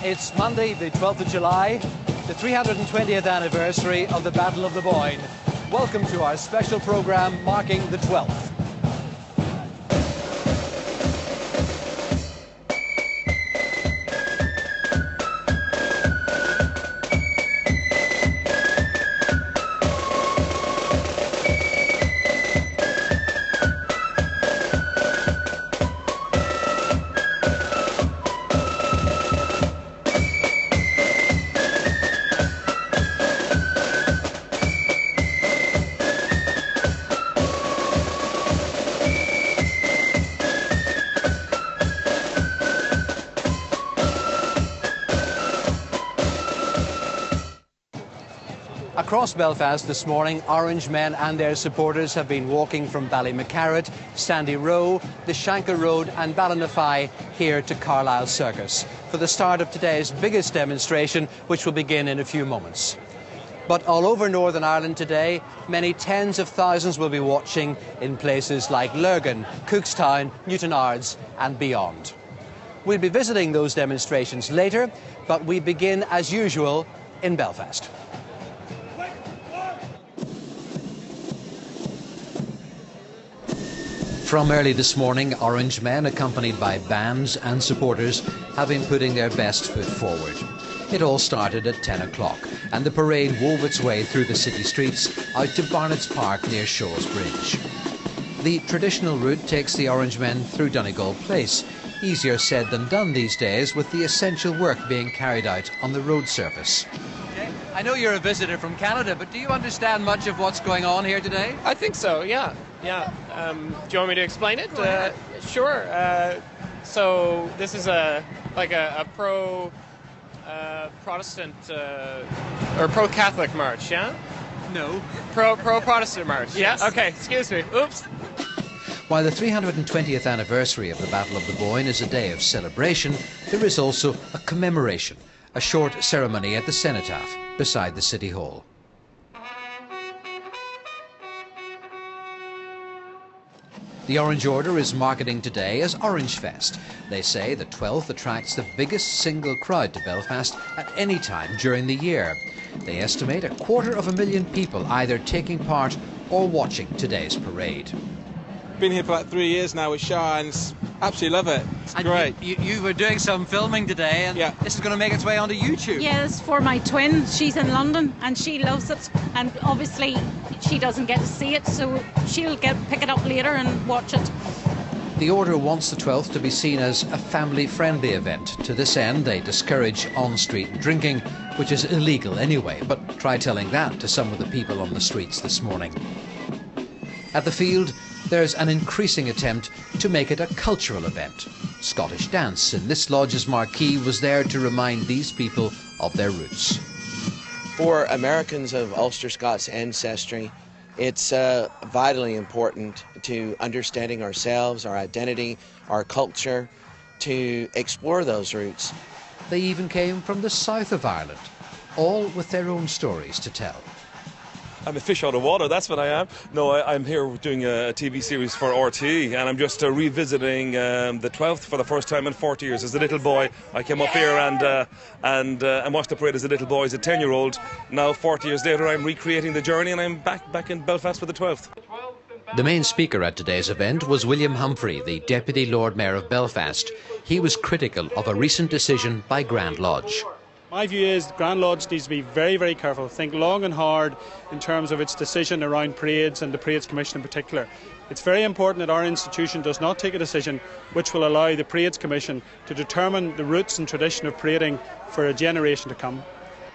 It's Monday, the 12th of July, the 320th anniversary of the Battle of the Boyne. Welcome to our special programme marking the 12th. Across Belfast this morning, Orange men and their supporters have been walking from Ballymena, Sandy Row, the Shankill Road and Ballynefy here to Carlisle Circus for the start of today's biggest demonstration, which will begin in a few moments. But all over Northern Ireland today, many tens of thousands will be watching in places like LURGAN, COOKSTOWN, NEWTOWNARDS and beyond. We'll be visiting those demonstrations later, but we begin as usual in Belfast. From early this morning, Orange men, accompanied by bands and supporters, have been putting their best foot forward. It all started at 10 o'clock, and the parade wove its way through the city streets out to Barnett's Park near Shaw's Bridge. The traditional route takes the Orange men through Donegal Place. Easier said than done these days, with the essential work being carried out on the road surface. I know you're a visitor from Canada, but do you understand much of what's going on here today? I think so, yeah. Do you want me to explain it? Sure. So this is a pro-Protestant or pro-Catholic march, yeah? No. Pro-Protestant march, yes. Yeah? Okay, excuse me. Oops. While the 320th anniversary of the Battle of the Boyne is a day of celebration, there is also a commemoration, a short ceremony at the Cenotaph beside the City Hall. The Orange Order is marketing today as Orange Fest. They say the 12th attracts the biggest single crowd to Belfast at any time during the year. They estimate 250,000 people either taking part or watching today's parade. Been here for like 3 years now with Shah and absolutely love it. It's great. You were doing some filming today, and this is going to make its way onto YouTube. Yes, for my twin. She's in London and she loves it, and obviously she doesn't get to see it, so she'll pick it up later and watch it. The Order wants the 12th to be seen as a family-friendly event. To this end, they discourage on-street drinking, which is illegal anyway, but try telling that to some of the people on the streets this morning. At the field, there's an increasing attempt to make it a cultural event. Scottish dance in this lodge's marquee was there to remind these people of their roots. For Americans of Ulster Scots ancestry, it's vitally important to understanding ourselves, our identity, our culture, to explore those roots. They even came from the south of Ireland, all with their own stories to tell. I'm a fish out of water, that's what I am. No, I'm here doing a TV series for RT, and I'm just revisiting the 12th for the first time in 40 years. As a little boy, I came up here and watched the parade as a little boy, as a 10-year-old. Now, 40 years later, I'm recreating the journey, and I'm back in Belfast for the 12th. The main speaker at today's event was William Humphrey, the Deputy Lord Mayor of Belfast. He was critical of a recent decision by Grand Lodge. My view is Grand Lodge needs to be very, very careful, think long and hard in terms of its decision around parades and the Parades Commission in particular. It's very important that our institution does not take a decision which will allow the Parades Commission to determine the roots and tradition of parading for a generation to come.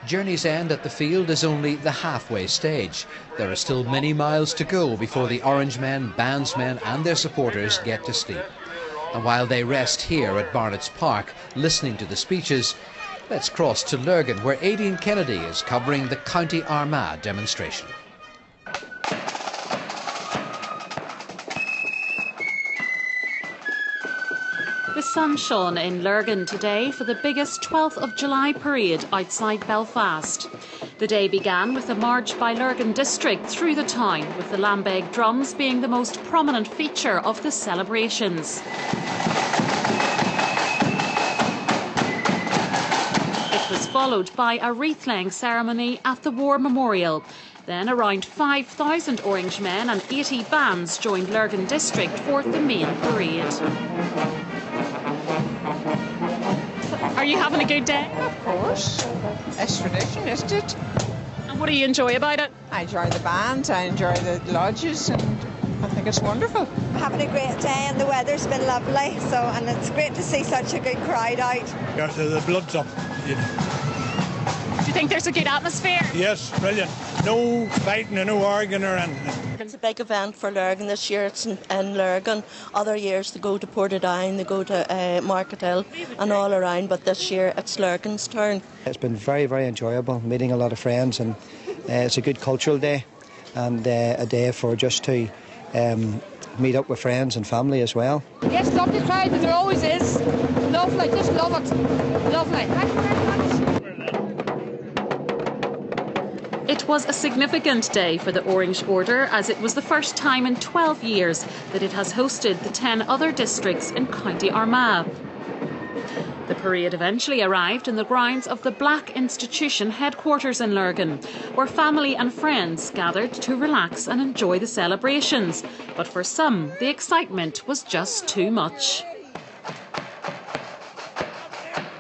Journey's End at the field is only the halfway stage. There are still many miles to go before the Orange men, bandsmen and their supporters get to sleep. And while they rest here at Barnett's Park, listening to the speeches, let's cross to LURGAN, where Aidan Kennedy is covering the County Armagh demonstration. The sun shone in LURGAN today for the biggest 12th of July parade outside Belfast. The day began with a march by LURGAN district through the town, with the lambeg drums being the most prominent feature of the celebrations. It was followed by a wreath-laying ceremony at the War Memorial. Then around 5,000 Orangemen and 80 bands joined Lurgan District for the main parade. Are you having a good day? Of course. It's tradition, isn't it? And what do you enjoy about it? I enjoy the bands, I enjoy the lodges, and I think it's wonderful. Having a great day, and the weather's been lovely, and it's great to see such a good crowd out. Yes, the blood's up. Do you think there's a good atmosphere? Yes, brilliant. No fighting and no arguing or anything. It's a big event for Lurgan this year. It's in Lurgan. Other years they go to Portadown, they go to Market Hill and all around, but this year it's Lurgan's turn. It's been very, very enjoyable, meeting a lot of friends, and it's a good cultural day and a day for just to meet up with friends and family as well. Yes, lovely crowd, and there always is. Lovely, just love it. Lovely. Thank you very much. It was a significant day for the Orange Order, as it was the first time in 12 years that it has hosted the 10 other districts in County Armagh. The parade eventually arrived in the grounds of the Black Institution headquarters in Lurgan, where family and friends gathered to relax and enjoy the celebrations. But for some, the excitement was just too much.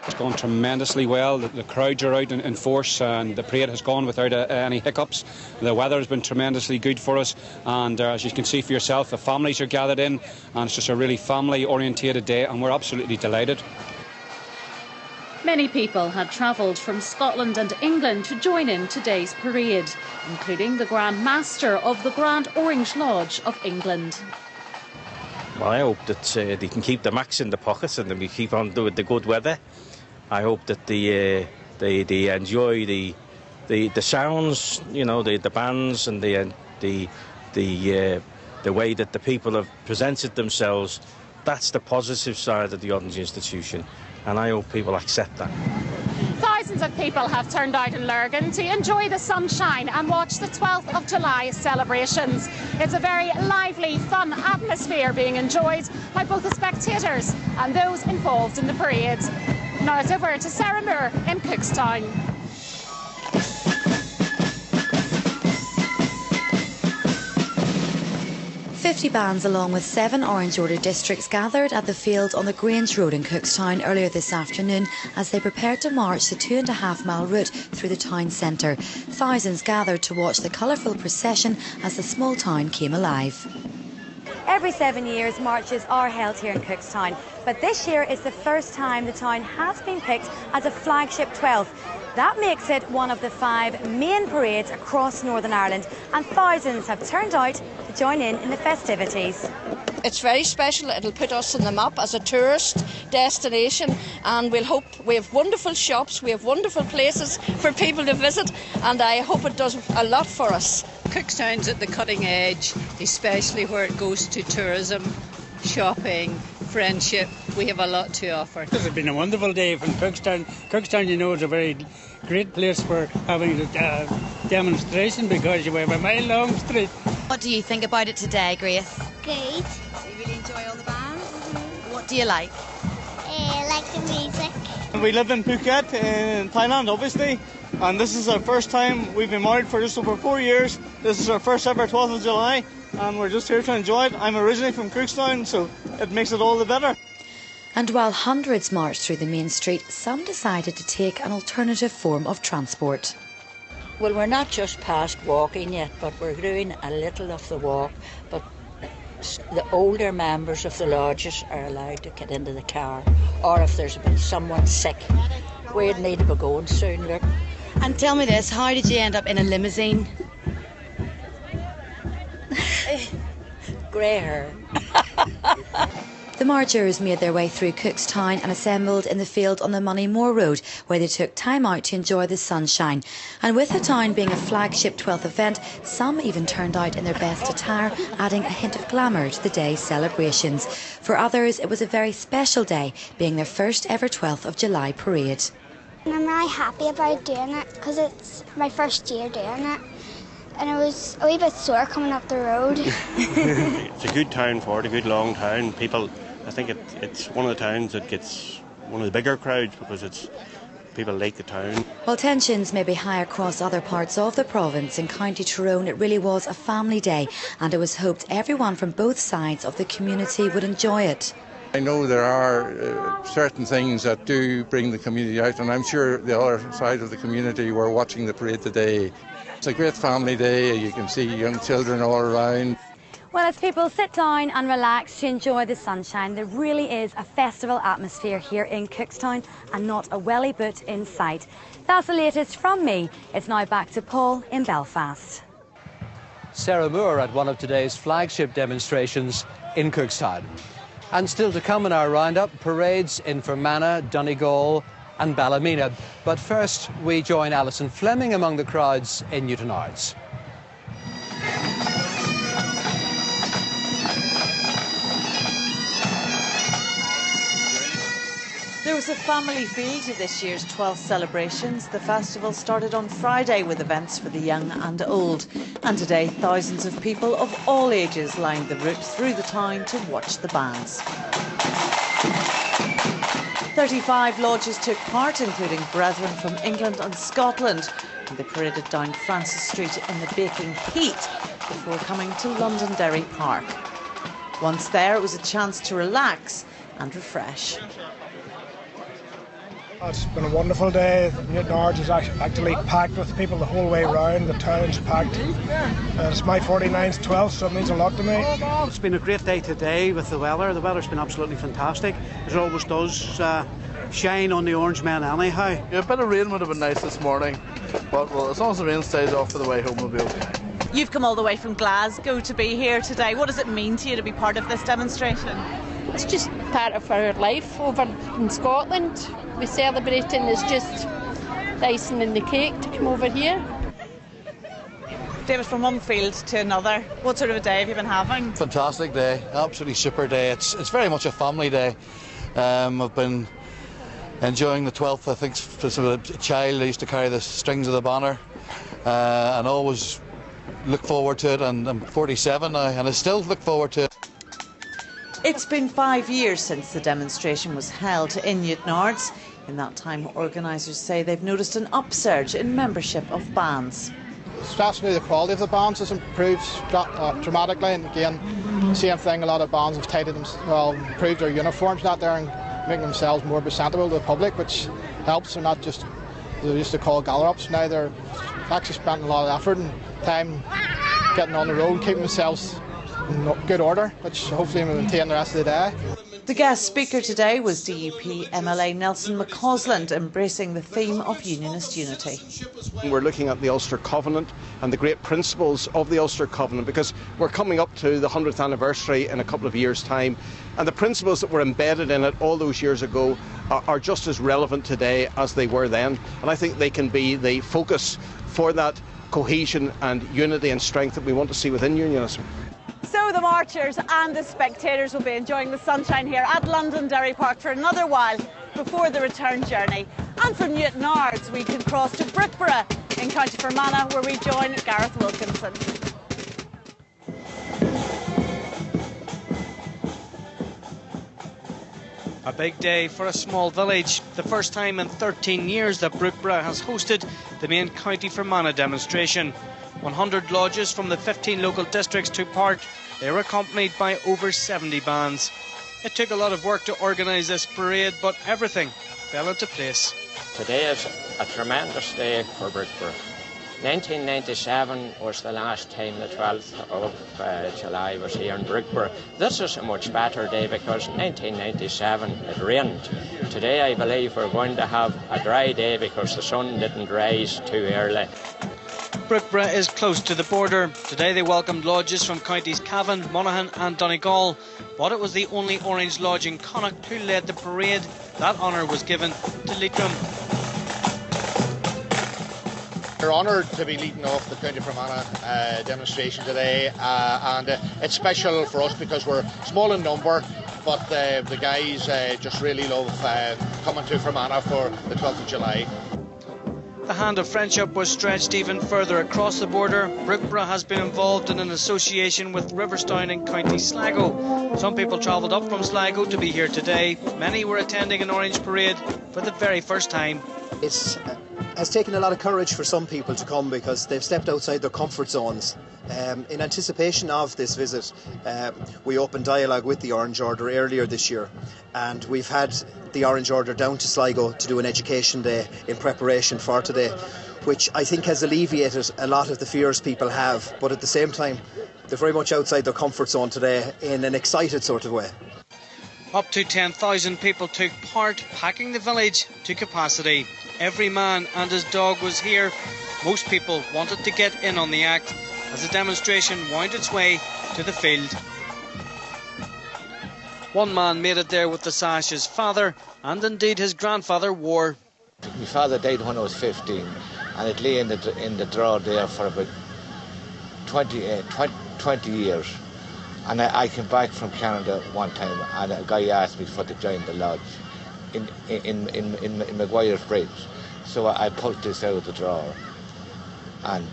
It's gone tremendously well. The crowds are out in force, and the parade has gone without any hiccups. The weather has been tremendously good for us, and as you can see for yourself, the families are gathered in, and it's just a really family orientated day, and we're absolutely delighted. Many people had travelled from Scotland and England to join in today's parade, including the Grand Master of the Grand Orange Lodge of England. Well, I hope that they can keep the max in the pockets and then we keep on doing the good weather. I hope that they enjoy the sounds, you know, the bands and the way that the people have presented themselves. That's the positive side of the Orange Institution, and I hope people accept that. Thousands of people have turned out in Lurgan to enjoy the sunshine and watch the 12th of July celebrations. It's a very lively, fun atmosphere being enjoyed by both the spectators and those involved in the parade. Now it's over to Sarah Moore in Cookstown. "50 bands along with 7 Orange Order districts gathered at the field on the Grange Road in Cookstown earlier this afternoon as they prepared to march the 2.5-mile route through the town centre. Thousands gathered to watch the colourful procession as the small town came alive. Every 7 years, marches are held here in Cookstown, but this year is the first time the town has been picked as a flagship 12th. That makes it one of the 5 main parades across Northern Ireland, and thousands have turned out to join in the festivities. It's very special. It'll put us on the map as a tourist destination, and we have wonderful shops, we have wonderful places for people to visit, and I hope it does a lot for us. Cookstown's at the cutting edge, especially where it goes to tourism, shopping, friendship. We have a lot to offer. This has been a wonderful day from Cookstown. Cookstown, you know, is a very great place for having a demonstration because you have a mile-long street. What do you think about it today, Grace? Great. Do you really enjoy all the bands? What do you like? I like the music. We live in Phuket in Thailand, obviously, and this is our first time. We've been married for just over 4 years. This is our first ever 12th of July, and we're just here to enjoy it. I'm originally from Cookstown, so it makes it all the better. And while hundreds marched through the main street, some decided to take an alternative form of transport. Well, we're not just past walking yet, but we're doing a little of the walk. But the older members of the lodges are allowed to get into the car, or if there's been someone sick, we need to be going soon. Look. And tell me this, how did you end up in a limousine? Grey hair. The marchers made their way through Cookstown and assembled in the field on the Moneymore Road, where they took time out to enjoy the sunshine. And with the town being a flagship 12th event, some even turned out in their best attire, adding a hint of glamour to the day's celebrations. For others, it was a very special day, being their first ever 12th of July parade. I'm really happy about doing it because it's my first year doing it. And it was a wee bit sore coming up the road. It's a good town for it, a good long town. People, I think it's one of the towns that gets one of the bigger crowds because it's people like the town. While tensions may be high across other parts of the province, in County Tyrone it really was a family day, and it was hoped everyone from both sides of the community would enjoy it. I know there are certain things that do bring the community out, and I'm sure the other side of the community were watching the parade today. It's a great family day. You can see young children all around. Well, as people sit down and relax to enjoy the sunshine, there really is a festival atmosphere here in Cookstown and not a welly boot in sight. That's the latest from me. It's now back to Paul in Belfast. Sarah Moore at one of today's flagship demonstrations in Cookstown. And still to come in our roundup, parades in Fermanagh, Donegal and Ballymena. But first, we join Alison Fleming among the crowds in NEWTOWNARDS. There was a family feel to this year's 12th celebrations. The festival started on Friday with events for the young and old. And today, thousands of people of all ages lined the route through the town to watch the bands. 35 lodges took part, including brethren from England and Scotland. And they paraded down Francis Street in the baking heat before coming to Londonderry Park. Once there, it was a chance to relax and refresh. It's been a wonderful day. NEWTOWNARDS is actually packed with people the whole way round. The town's packed. It's my 49th 12th, so it means a lot to me. It's been a great day today with the weather. The weather's been absolutely fantastic. It always does shine on the Orange Men anyhow. Yeah, a bit of rain would have been nice this morning, but well, as long as the rain stays off for the way home, we'll be okay. You've come all the way from Glasgow to be here today. What does it mean to you to be part of this demonstration? It's just part of our life over in Scotland. We celebrating is just the icing in the cake to come over here. David, from one field to another, what sort of a day have you been having? Fantastic day, absolutely super day. It's very much a family day. I've been enjoying the 12th. I think since I was a child I used to carry the strings of the banner and always look forward to it, and I'm 47 now and I still look forward to it. It's been 5 years since the demonstration was held in NEWTOWNARDS. In that time, organisers say they've noticed an upsurge in membership of bands. Especially the quality of the bands has improved dramatically, and again, same thing, a lot of bands have improved their uniforms out there and making themselves more presentable to the public, which helps. They're not just, they used to call gallop-ups, now they're actually spending a lot of effort and time getting on the road and keeping themselves in good order, which hopefully will maintain the rest of the day. The guest speaker today was DUP MLA Nelson McCausland, embracing the theme of Unionist unity. We're looking at the Ulster Covenant and the great principles of the Ulster Covenant, because we're coming up to the 100th anniversary in a couple of years' time, and the principles that were embedded in it all those years ago are just as relevant today as they were then, and I think they can be the focus for that cohesion and unity and strength that we want to see within unionism. So the marchers and the spectators will be enjoying the sunshine here at Londonderry Park for another while before the return journey. And from NEWTOWNARDS we can cross to BROOKEBOROUGH in County Fermanagh, where we join Gareth Wilkinson. A big day for a small village. The first time in 13 years that BROOKEBOROUGH has hosted the main County Fermanagh demonstration. 100 lodges from the 15 local districts took part. They were accompanied by over 70 bands. It took a lot of work to organise this parade, but everything fell into place. Today is a tremendous day for BROOKEBOROUGH. 1997 was the last time the 12th of July was here in BROOKEBOROUGh. This is a much better day because 1997 it rained. Today I believe we're going to have a dry day because the sun didn't rise too early. BROOKEBOROUGh is close to the border. Today they welcomed lodges from counties Cavan, Monaghan and Donegal, but it was the only Orange Lodge in Connacht who led the parade. That honour was given to Leitrim. We're honoured to be leading off the County Fermanagh demonstration today, and it's special for us because we're small in number, but the guys just really love coming to Fermanagh for the 12th of July. The hand of friendship was stretched even further across the border. BROOKEBOROUGH has been involved in an association with Riverstown in County Sligo. Some people travelled up from Sligo to be here today. Many were attending an Orange Parade for the very first time. It has taken a lot of courage for some people to come because they've stepped outside their comfort zones. In anticipation of this visit, we opened dialogue with the Orange Order earlier this year, and we've had the Orange Order down to Sligo to do an education day in preparation for today, which I think has alleviated a lot of the fears people have, but at the same time they're very much outside their comfort zone today in an excited sort of way. Up to 10,000 people took part, packing the village to capacity. Every man and his dog was here. Most people wanted to get in on the act as the demonstration wound its way to the field. One man made it there with the sash his father and indeed his grandfather wore. My father died when I was 15 and it lay in the drawer there for about 20 years. And I came back from Canada one time and a guy asked me to join the lodge in Maguire's Bridge. So I pulled this out of the drawer and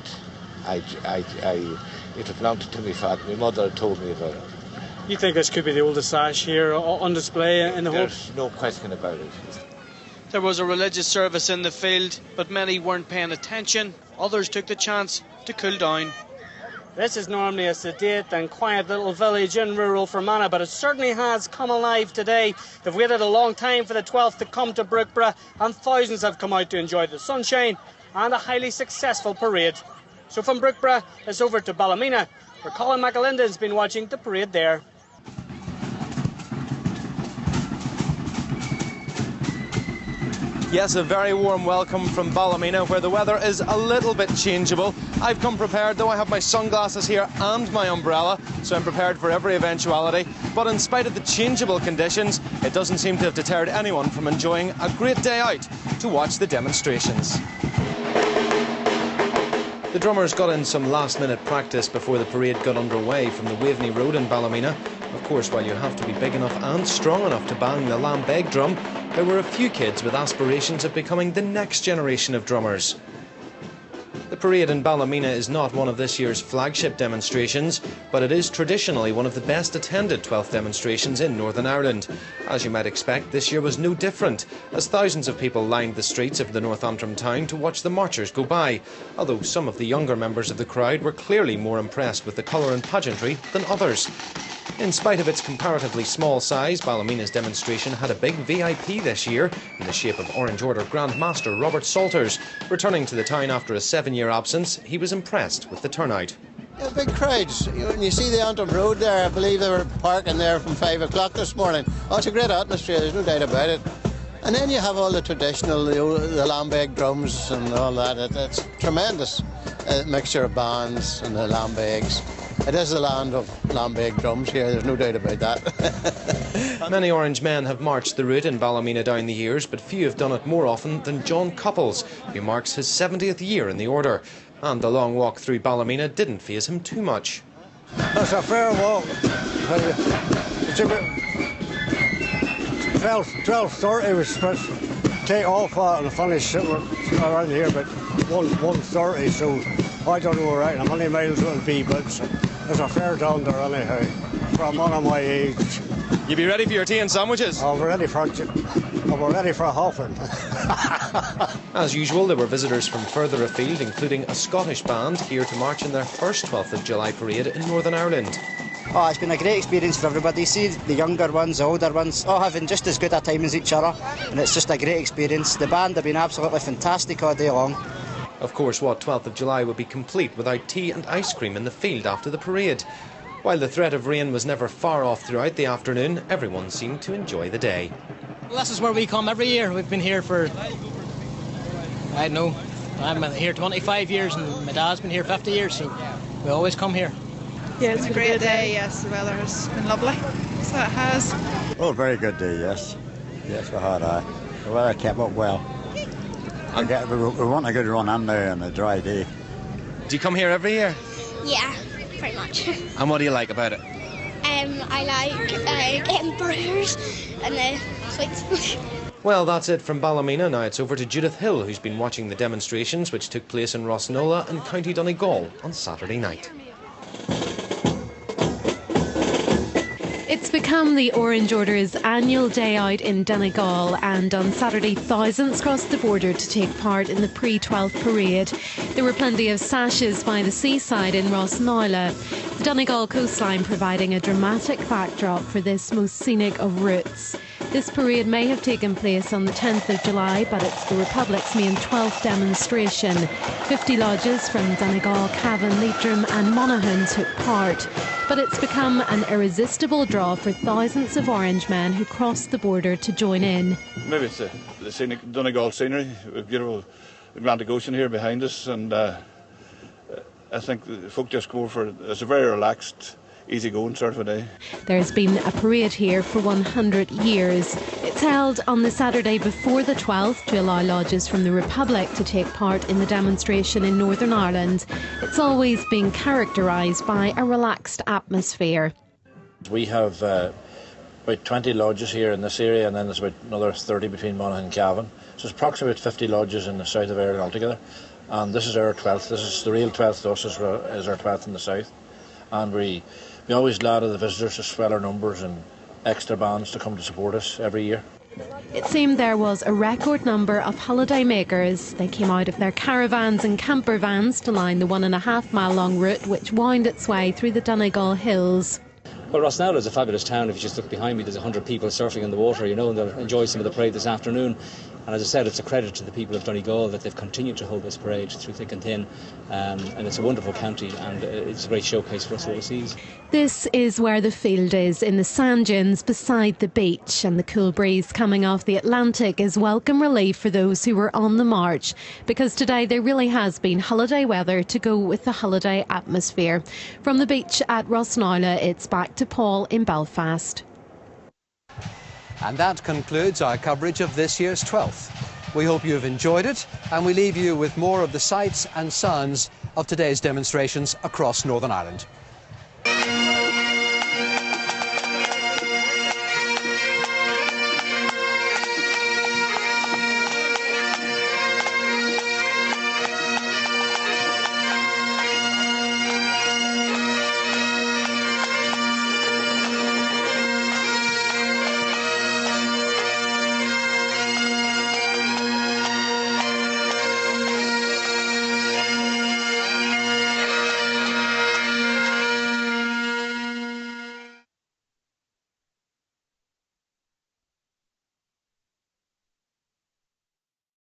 it belonged to my father. My mother told me about it. You think this could be the oldest sash here on display in the whole? There's no question about it. There was a religious service in the field, but many weren't paying attention. Others took the chance to cool down. This is normally a sedate and quiet little village in rural Fermanagh, but it certainly has come alive today. They've waited a long time for the 12th to come to Brookeborough, and thousands have come out to enjoy the sunshine and a highly successful parade. So from Brookeborough, it's over to Ballymena, where Colin McAlinden's been watching the parade there. Yes, a very warm welcome from Ballymena, where the weather is a little bit changeable. I've come prepared, though I have my sunglasses here and my umbrella, so I'm prepared for every eventuality. But in spite of the changeable conditions, it doesn't seem to have deterred anyone from enjoying a great day out to watch the demonstrations. The drummers got in some last-minute practice before the parade got underway from the Waveney Road in Ballymena. Of course, while you have to be big enough and strong enough to bang the lambeg drum, there were a few kids with aspirations of becoming the next generation of drummers. The parade in Ballymena is not one of this year's flagship demonstrations, but it is traditionally one of the best attended 12th demonstrations in Northern Ireland. As you might expect, this year was no different, as thousands of people lined the streets of the North Antrim town to watch the marchers go by, although some of the younger members of the crowd were clearly more impressed with the colour and pageantry than others. In spite of its comparatively small size, Ballymena's demonstration had a big VIP this year in the shape of Orange Order Grand Master Robert Salters. Returning to the town after a 7-year absence, he was impressed with the turnout. Yeah, big crowds. When you see the Antrim Road there, I believe they were parking there from 5 o'clock this morning. Oh, it's a great atmosphere, there's no doubt about it. And then you have all the traditional, the lambeg drums and all that. It's tremendous mixture of bands and the lambegs. It is the land of lambeg drums here, there's no doubt about that. Many Orange men have marched the route in Ballymena down the years, but few have done it more often than John Couples, who marks his 70th year in the order. And the long walk through Ballymena didn't faze him too much. That's a fair walk. It's about 12:30 we're supposed to take off and finish around here, but 1:30, so I don't know right how many miles it will be, but there's a fair down there anyhow, for a man of my age. You be ready for your tea and sandwiches? I'm ready for a hoffing. As usual, there were visitors from further afield, including a Scottish band here to march in their first 12th of July parade in Northern Ireland. Oh, it's been a great experience for everybody. See the younger ones, the older ones, all having just as good a time as each other, and it's just a great experience. The band have been absolutely fantastic all day long. Of course, what 12th of July would be complete without tea and ice cream in the field after the parade? While the threat of rain was never far off throughout the afternoon, everyone seemed to enjoy the day. Well, this is where we come every year. We've been here for, I don't know, I've been here 25 years and my dad's been here 50 years, so we always come here. Yeah, it's been a great day, yes. The weather has been lovely, so it has. Oh, very good day, yes. Yes, we had the weather kept up well. We want a good run in there on a dry day. Do you come here every year? Yeah, pretty much. And what do you like about it? I like getting burgers and the sweets. Well, that's it from Ballymena. Now it's over to Judith Hill, who's been watching the demonstrations which took place in Rossnola and County Donegal on Saturday night. It's become become the Orange Order's annual day out in Donegal, and on Saturday thousands crossed the border to take part in the pre-12th parade. There were plenty of sashes by the seaside in Rossnowla, the Donegal coastline providing a dramatic backdrop for this most scenic of routes. This parade may have taken place on the 10th of July, but it's the Republic's main 12th demonstration. 50 lodges from Donegal, Cavan, Leitrim and Monaghan took part. But it's become an irresistible draw for thousands of Orange men who crossed the border to join in. Maybe it's the scenic Donegal scenery, with beautiful Atlantic Ocean here behind us, and I think the folk just go for it. It's a very relaxed, easy-going sort of a day. There's been a parade here for 100 years. It's held on the Saturday before the 12th to allow lodges from the Republic to take part in the demonstration in Northern Ireland. It's always been characterised by a relaxed atmosphere. We have about 20 lodges here in this area, and then there's about another 30 between Monaghan and Cavan. So it's approximately 50 lodges in the south of Ireland altogether. And this is our 12th. This is the real 12th to us, is our 12th in the south. And we always glad of the visitors to swell our numbers and extra bands to come to support us every year. It seemed there was a record number of holiday makers. They came out of their caravans and camper vans to line the 1.5 mile long route which wound its way through the Donegal hills. Well, Rossnowla is a fabulous town. If you just look behind me, there's 100 people surfing in the water, you know, and they'll enjoy some of the parade this afternoon. And as I said, it's a credit to the people of Donegal that they've continued to hold this parade through thick and thin. And it's a wonderful county, and it's a great showcase for us overseas. This is where the field is, in the sand dunes beside the beach, and the cool breeze coming off the Atlantic is welcome relief for those who were on the march, because today there really has been holiday weather to go with the holiday atmosphere. From the beach at Rossnowla, it's back to Paul in Belfast. And that concludes our coverage of this year's 12th. We hope you have enjoyed it, and we leave you with more of the sights and sounds of today's demonstrations across Northern Ireland.